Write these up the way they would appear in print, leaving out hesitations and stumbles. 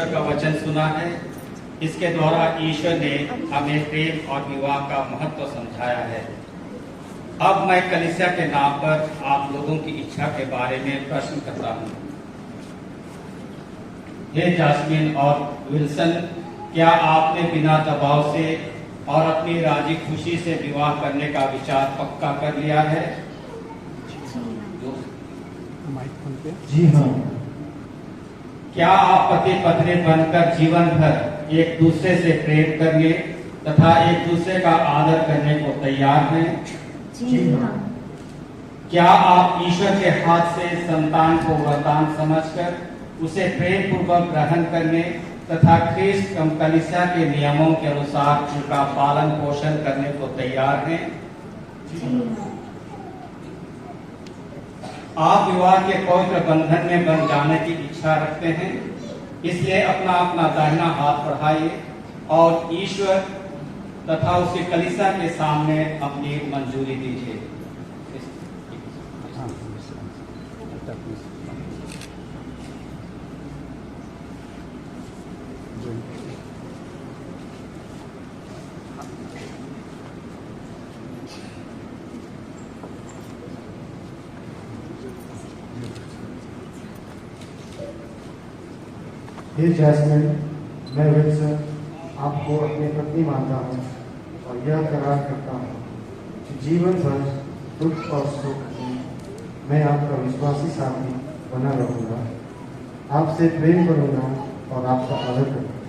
ईश्वर का वचन सुना है। इसके द्वारा ईश्वर ने हमें प्रेम और विवाह का महत्व समझाया है। अब मैं कलीसिया के नाम पर आप लोगों की इच्छा के बारे में प्रश्न करता हूँ। हे जास्मिन और विल्सन, क्या आपने बिना दबाव से और अपनी राजी खुशी से विवाह करने का विचार पक्का कर लिया है? जी हाँ। क्या आप पति पत्नी बनकर जीवन भर एक दूसरे से प्रेम करने तथा एक दूसरे का आदर करने को तैयार हैं? जी हाँ। क्या आप ईश्वर के हाथ से संतान को वरदान समझकर उसे प्रेम पूर्वक ग्रहण करने तथा ख्रीष्ट कलीसिया के नियमों के अनुसार उनका पालन पोषण करने को तैयार हैं? आप विवाह के पवित्र बंधन में बंध जाने की इच्छा रखते हैं, इसलिए अपना अपना दाहिना हाथ बढ़ाइए और ईश्वर तथा उसके कलीसिया के सामने अपनी मंजूरी दीजिए। हे जैस्मिन, मैं विल्सन आपको अपनी पत्नी मानता हूँ और यह करार करता हूँ कि जीवन भर दुख और सुख में मैं आपका विश्वासी साथी बना रहूँगा, आपसे प्रेम करूँगा और आपका आदर करूँगा।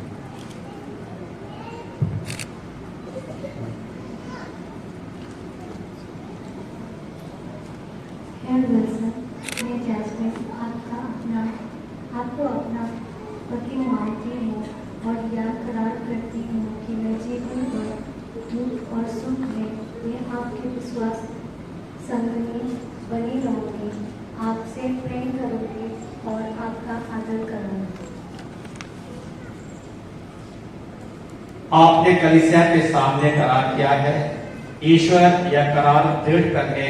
मैं जैस्मिन आपको अपना पति मानती हूँ और यह करार करती हूँ कि मैं जीवन भर दुख और सुख में मैं आपके विश्वास संगनी बनी रहूँगी, आपसे प्रेम करूँगी और आपका आदर करूँगी। आपने कलीसिया के सामने करार किया है। ईश्वर यह करार दृढ़ करने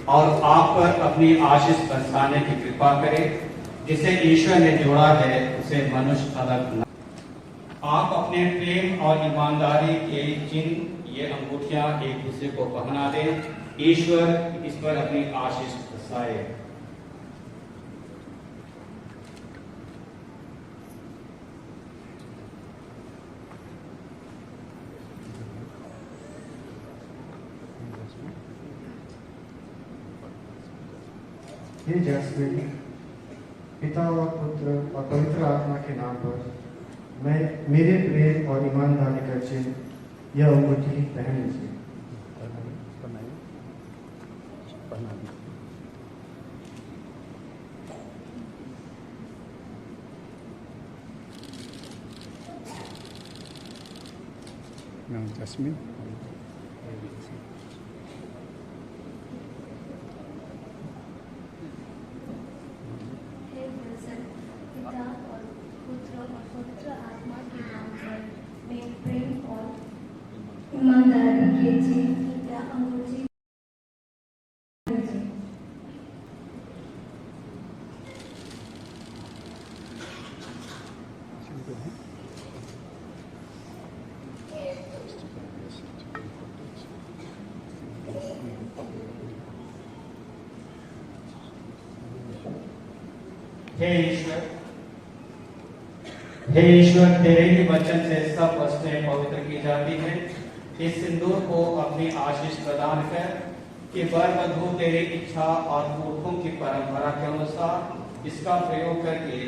और आप पर अपनी आशीष बरसाने की कृपा करे। जिसे ईश्वर ने जोड़ा है उसे मनुष्य अलग न। आप अपने प्रेम और ईमानदारी के चिन्ह ये अंगूठियां एक दूसरे को पहना दें। ईश्वर इस पर अपनी आशीष बरसाए। हे जैस्मिन, पिता और पुत्र और पवित्र आत्मा के नाम पर मैं मेरे प्रेम और ईमानदारी का चिन्ह यह अंगूठी पहन लीजिए। जैस्मिन, पिता और पुत्र और पवित्र आत्मा के नाम पर मैं प्रेम और ईमानदारी के चिन्ह या अंगूठी हे ईश्वर, तेरे ही वचन से सब वस्तुएं पवित्र की जाती है। इस सिंदूर को अपनी आशीष प्रदान कर कि वर वधू तेरी इच्छा और पुरखों की परंपरा के अनुसार इसका प्रयोग करके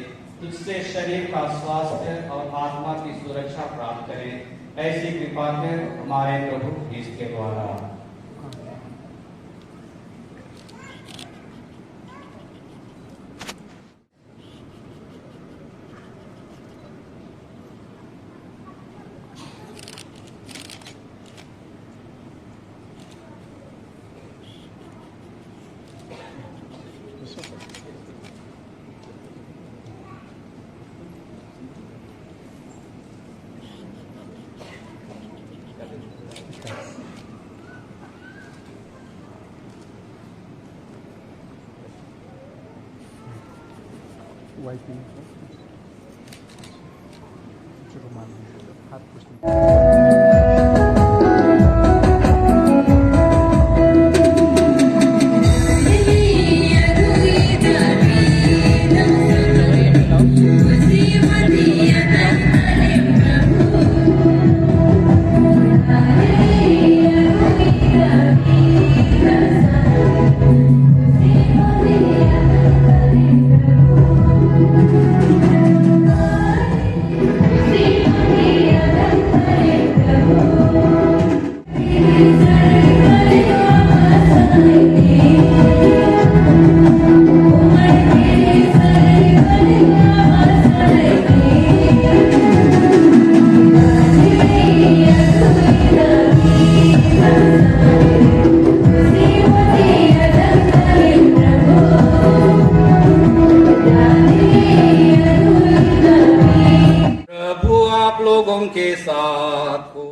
तुझसे शरीर का स्वास्थ्य और आत्मा की सुरक्षा प्राप्त करें। ऐसी कृपा कर हमारे प्रभु ख्रीष्ट के द्वारा। wiping. प्रभु आप लोगों के साथ हो।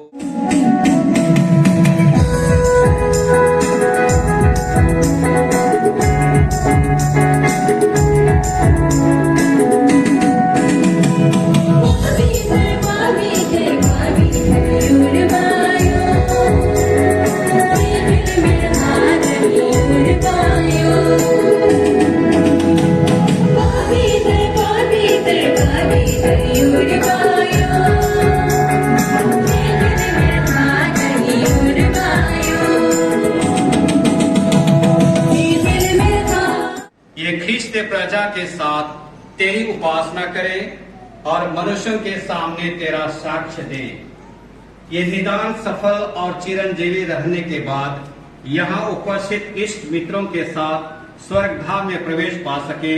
ये ख्रिस्त प्रजा के साथ तेरी उपासना करे और मनुष्यों के सामने तेरा साक्ष्य दे। ये निदान सफल और चिरंजीवी रहने के बाद यहाँ उपस्थित इष्ट मित्रों के साथ स्वर्गधाम में प्रवेश पा सके,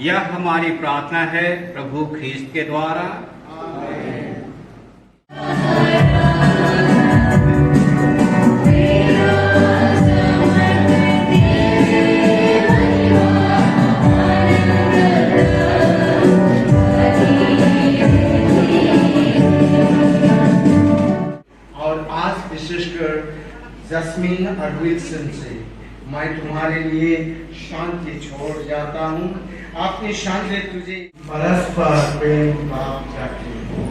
यह हमारी प्रार्थना है प्रभु ख्रिस्त के द्वारा। और आज विशेषकर जस्मीन और विल्सन से मैं तुम्हारे लिए शांति छोड़ जाता हूँ। अपनी शांति तुझे परस्पर प्रेम भाव जाती हूँ।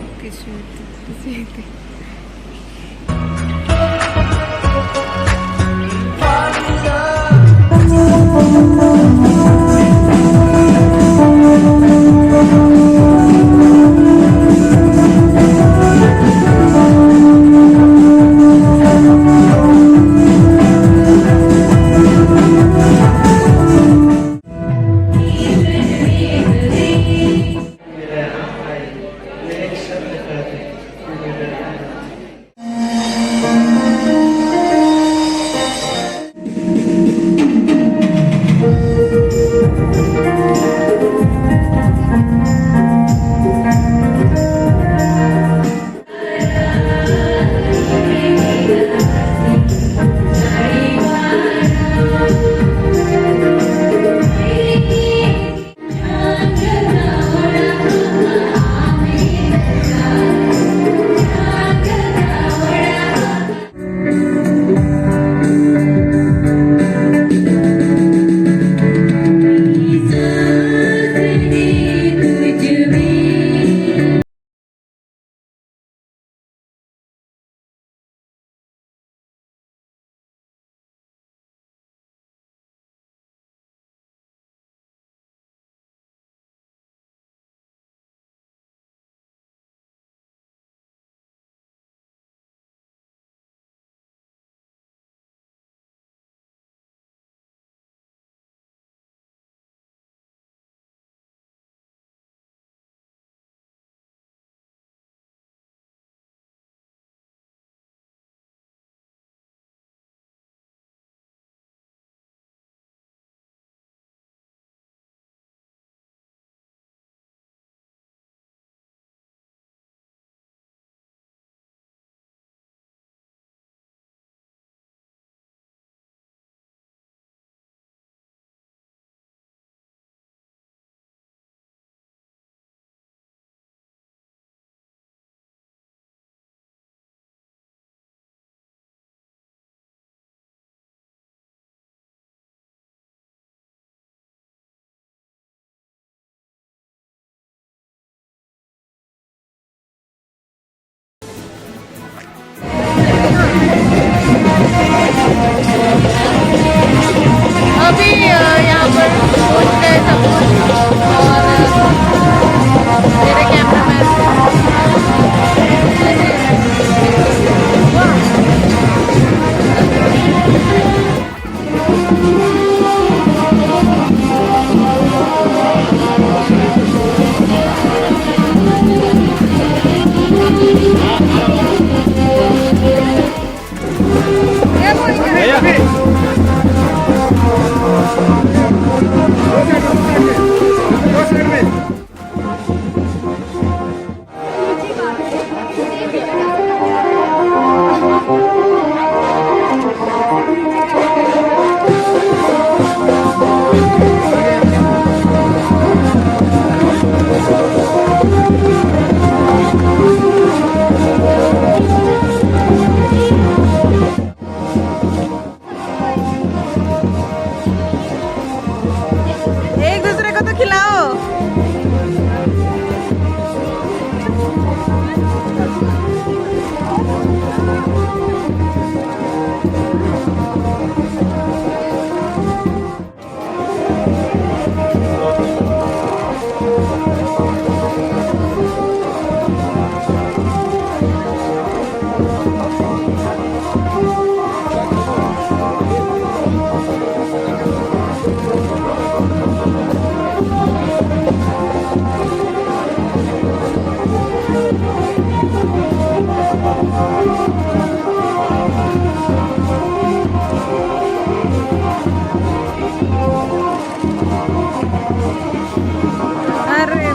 एक दूसरे को तो खिलाओ। अरे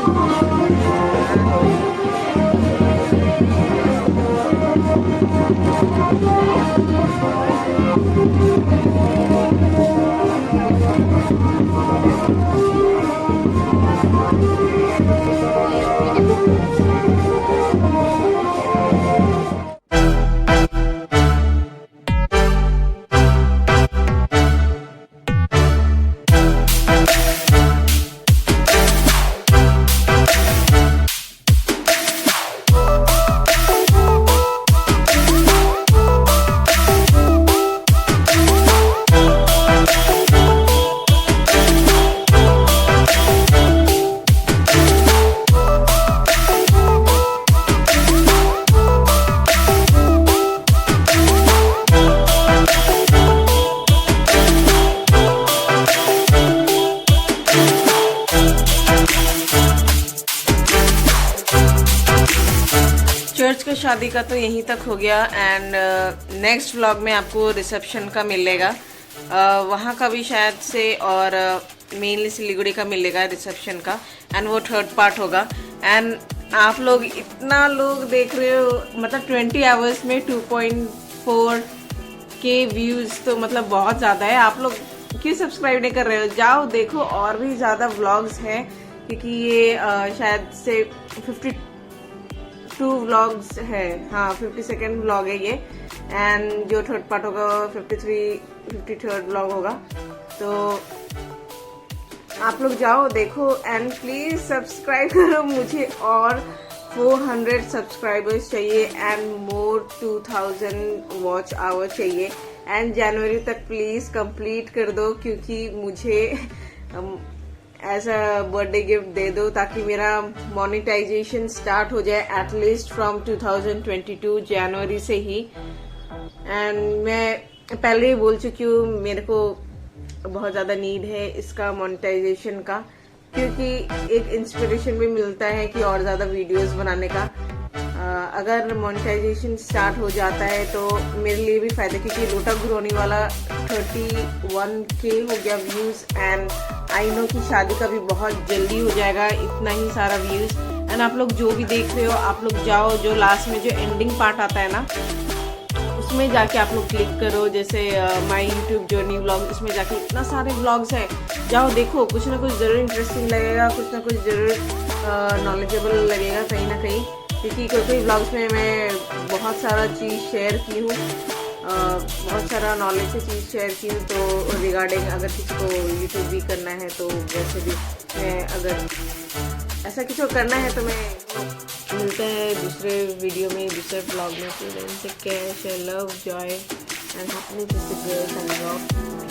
चर्च का शादी का तो यहीं तक हो गया एंड नेक्स्ट व्लॉग में आपको रिसेप्शन का मिलेगा। वहाँ का भी शायद से और मेनली सिलीगुड़ी का मिलेगा रिसेप्शन का एंड वो थर्ड पार्ट होगा। एंड आप लोग इतना लोग देख रहे हो, मतलब 20 आवर्स में 2.4 के व्यूज़, तो मतलब बहुत ज़्यादा है। आप लोग क्यों सब्सक्राइब नहीं कर रहे हो? जाओ देखो, और भी ज़्यादा व्लॉग्स हैं क्योंकि ये शायद से 52 व्लॉग्स है। हाँ 52nd व्लॉग है ये एंड जो थर्ड पार्ट होगा 53rd व्लॉग होगा। तो आप लोग जाओ देखो एंड प्लीज सब्सक्राइब करो। मुझे और 400 सब्सक्राइबर्स चाहिए एंड मोर 2000 वॉच आवर चाहिए एंड जनवरी तक प्लीज कंप्लीट कर दो क्योंकि मुझे ऐसा बर्थडे गिफ्ट दे दो ताकि मेरा मोनेटाइजेशन स्टार्ट हो जाए एटलीस्ट फ्रॉम 2022 जनवरी से ही। एंड मैं पहले ही बोल चुकी हूँ मेरे को बहुत ज़्यादा नीड है इसका मोनेटाइजेशन का, क्योंकि एक इंस्पिरेशन भी मिलता है कि और ज़्यादा वीडियोस बनाने का। अगर मोनेटाइजेशन स्टार्ट हो जाता है तो मेरे लिए भी फ़ायदा, क्योंकि लोटा घुरौनी वाला 31K हो गया व्यूज़ एंड आई नो कि शादी का भी बहुत जल्दी हो जाएगा इतना ही सारा व्यूज़। एंड आप लोग जो भी देख रहे हो आप लोग जाओ, जो लास्ट में जो एंडिंग पार्ट आता है ना उसमें जाके आप लोग क्लिक करो, जैसे माय यूट्यूब जर्नी व्लॉग, इसमें जाके इतना सारे व्लॉग्स हैं, जाओ देखो, कुछ ना कुछ ज़रूर इंटरेस्टिंग लगेगा, कुछ ना कुछ ज़रूर नॉलेजेबल लगेगा कहीं ना कहीं, क्योंकि कोई व्लॉग्स में मैं बहुत सारा चीज़ शेयर की हूँ, बहुत सारा नॉलेज से चीज़ शेयर की हूँ। तो रिगार्डिंग अगर किसी को यूट्यूब भी करना है तो वैसे भी मैं, अगर ऐसा किसी को करना है तो मैं मिलते हैं दूसरे वीडियो में, दूसरे ब्लॉग में। Take care, share love, joy and happiness with the girls and vlog.